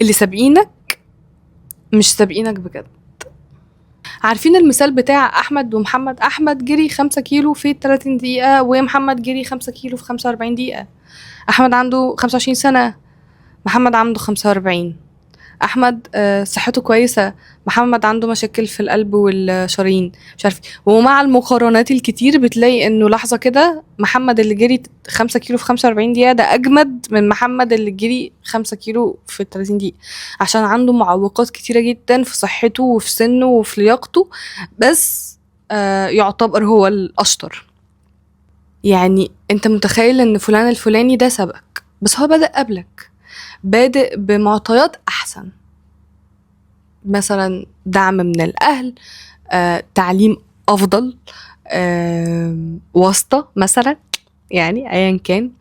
اللي سابقينك مش سابقينك بجد. عارفين المثال بتاع احمد ومحمد؟ احمد جري 5 كيلو في 30 دقيقة، ومحمد جري 5 كيلو في 45 دقيقة. احمد عنده 25 سنة، محمد عنده 45. احمد صحته كويسة، محمد عنده مشاكل في القلب والشرايين، مش عارف. ومع المقارنات الكتير بتلاقي انه لحظة كده محمد اللي جري 5 كيلو في 45 دقيقة ده اجمد من محمد اللي جري 5 كيلو في 30 دقيقة، عشان عنده معوقات كتيرة جدا في صحته وفي سنه وفي لياقته، بس يعتبر هو الاشطر. يعني انت متخيل ان فلان الفلاني ده سبقك، بس هو بدأ قبلك، بادئ بمعطيات احسن، مثلا دعم من الاهل، تعليم افضل، واسطة مثلا، يعني ايا كان.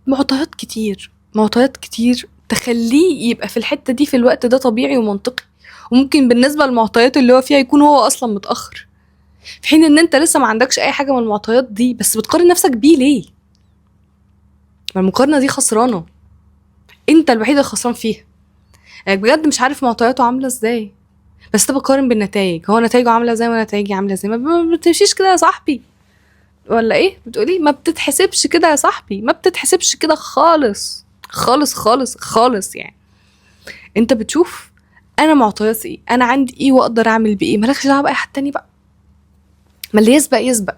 معطيات كتير، معطيات كتير تخليه يبقى في الحتة دي في الوقت ده طبيعي ومنطقي. وممكن بالنسبة للمعطيات اللي هو فيها يكون هو اصلا متأخر، في حين ان انت لسه ما عندكش اي حاجة من المعطيات دي، بس بتقارن نفسك بيه ليه؟ ما المقارنة دي خسرانة، انت الوحيد اللي خسران فيها. يعني بجد مش عارف معطياته عاملة ازاي، بس انت بتقارن بالنتائج، هو نتائجه عاملة ازاي ونتائجي عاملة ازاي؟ ما بتمشيش كده يا صاحبي. ولا ايه بتقولي؟ ما بتتحسبش كده يا صاحبي، ما بتتحسبش كده خالص خالص خالص خالص. يعني انت بتشوف انا معطياتي ايه، انا عندي ايه واقدر اعمل بايه، مالكش دعوه باي حد تاني بقى، ما اللي يسبق يسبق.